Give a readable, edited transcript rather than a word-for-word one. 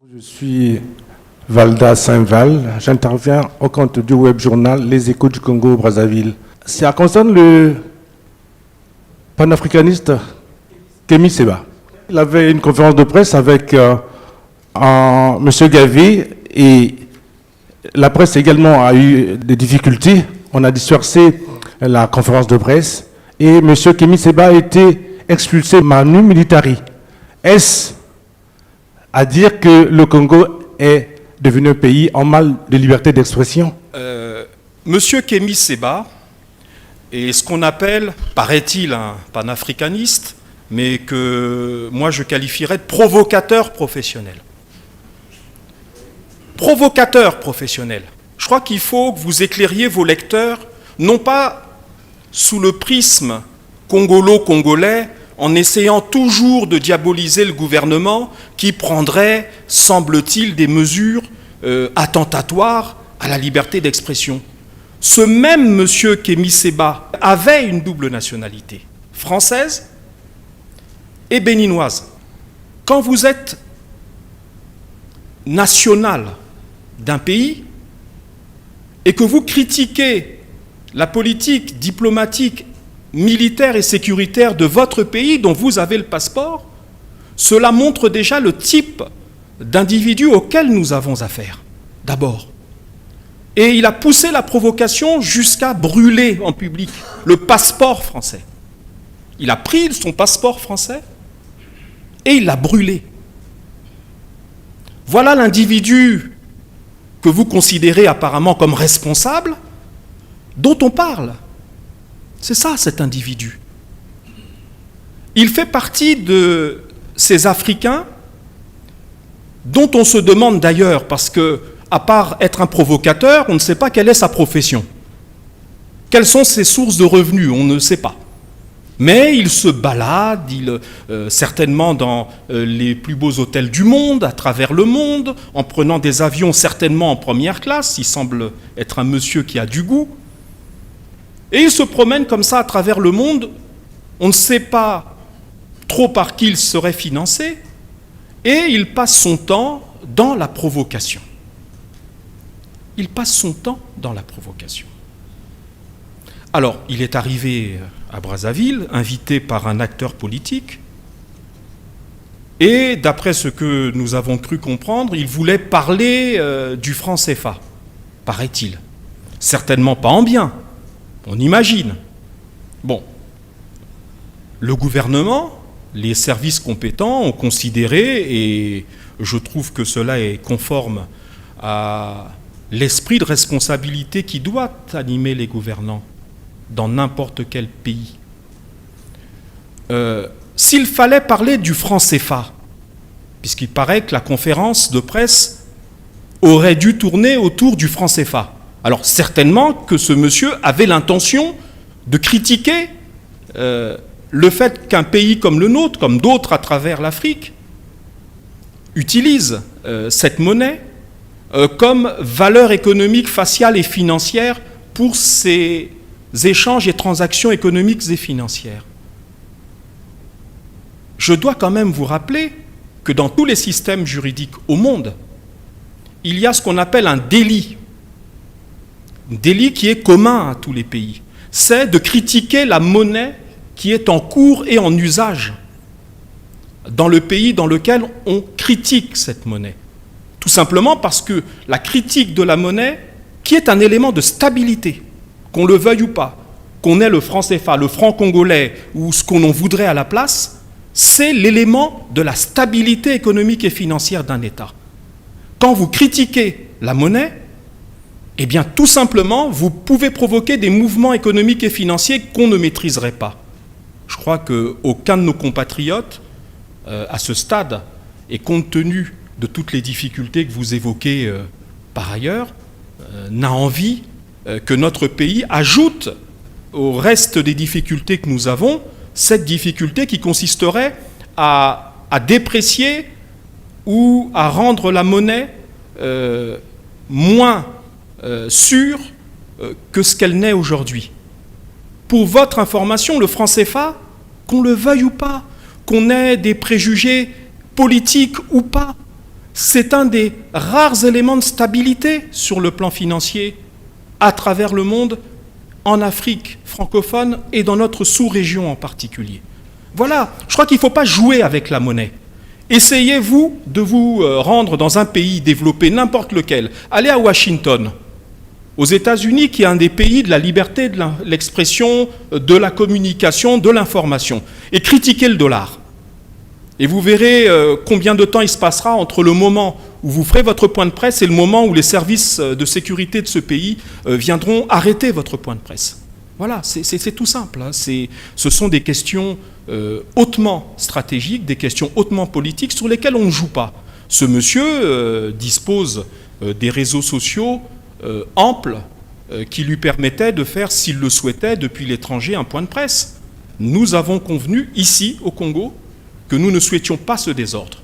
Je suis Valda Saint-Val, j'interviens au compte du web journal Les Échos du Congo-Brazzaville. Ça concerne le panafricaniste Kémy Séba. Il avait une conférence de presse avec M. Gavi et la presse également a eu des difficultés. On a dispersé la conférence de presse et M. Kémy Séba a été expulsé manu militari. Est-ce à dire que le Congo est devenu un pays en mal de liberté d'expression? Monsieur Kémy Séba est ce qu'on appelle, paraît-il, un panafricaniste, mais que moi je qualifierais de provocateur professionnel. Provocateur professionnel. Je crois qu'il faut que vous éclairiez vos lecteurs, non pas sous le prisme congolo-congolais, en essayant toujours de diaboliser le gouvernement qui prendrait, semble-t-il, des mesures attentatoires à la liberté d'expression. Ce même monsieur Kémy Séba avait une double nationalité, française et béninoise. Quand vous êtes national d'un pays et que vous critiquez la politique diplomatique, militaire et sécuritaire de votre pays dont vous avez le passeport, cela montre déjà le type d'individu auquel nous avons affaire, d'abord. Et il a poussé la provocation jusqu'à brûler en public le passeport français. Il a pris son passeport français et il l'a brûlé. Voilà l'individu que vous considérez apparemment comme responsable, dont on parle. C'est ça, cet individu. Il fait partie de ces Africains dont on se demande d'ailleurs, parce que, à part être un provocateur, on ne sait pas quelle est sa profession. Quelles sont ses sources de revenus, on ne sait pas. Mais il se balade, certainement dans les plus beaux hôtels du monde, à travers le monde, en prenant des avions certainement en première classe. Il semble être un monsieur qui a du goût. Et il se promène comme ça à travers le monde. On ne sait pas trop par qui il serait financé. Et il passe son temps dans la provocation. Il passe son temps dans la provocation. Alors, il est arrivé à Brazzaville, invité par un acteur politique. Et d'après ce que nous avons cru comprendre, il voulait parler du franc CFA, paraît-il. Certainement pas en bien. On imagine. Bon, le gouvernement, les services compétents ont considéré, et je trouve que cela est conforme à l'esprit de responsabilité qui doit animer les gouvernants dans n'importe quel pays. S'il fallait parler du franc CFA, puisqu'il paraît que la conférence de presse aurait dû tourner autour du franc CFA, alors certainement que ce monsieur avait l'intention de critiquer le fait qu'un pays comme le nôtre, comme d'autres à travers l'Afrique, utilise cette monnaie comme valeur économique faciale et financière pour ses échanges et transactions économiques et financières. Je dois quand même vous rappeler que dans tous les systèmes juridiques au monde, il y a ce qu'on appelle un délit. Un délit qui est commun à tous les pays. C'est de critiquer la monnaie qui est en cours et en usage dans le pays dans lequel on critique cette monnaie. Tout simplement parce que la critique de la monnaie, qui est un élément de stabilité, qu'on le veuille ou pas, qu'on ait le franc CFA, le franc congolais ou ce qu'on en voudrait à la place, c'est l'élément de la stabilité économique et financière d'un État. Quand vous critiquez la monnaie, eh bien tout simplement, vous pouvez provoquer des mouvements économiques et financiers qu'on ne maîtriserait pas. Je crois qu'aucun de nos compatriotes, à ce stade, et compte tenu de toutes les difficultés que vous évoquez par ailleurs, n'a envie que notre pays ajoute au reste des difficultés que nous avons, cette difficulté qui consisterait à déprécier ou à rendre la monnaie moins sûre que ce qu'elle n'est aujourd'hui. Pour votre information, le franc CFA, qu'on le veuille ou pas, qu'on ait des préjugés politiques ou pas, C'est un des rares éléments de stabilité sur le plan financier à travers le monde, en Afrique francophone et dans notre sous-région en particulier. Voilà, je crois qu'il ne faut pas jouer avec la monnaie. Essayez-vous de vous rendre dans un pays développé, n'importe lequel. Allez à Washington, aux États-Unis, qui est un des pays de la liberté de l'expression, de la communication, de l'information, et critiquez le dollar. Et vous verrez combien de temps il se passera entre le moment où vous ferez votre point de presse et le moment où les services de sécurité de ce pays viendront arrêter votre point de presse. Voilà, c'est tout simple. Hein. Ce sont des questions hautement stratégiques, des questions hautement politiques sur lesquelles on ne joue pas. Ce monsieur dispose des réseaux sociaux amples qui lui permettaient de faire, s'il le souhaitait, depuis l'étranger, un point de presse. Nous avons convenu, ici, au Congo, que nous ne souhaitions pas ce désordre.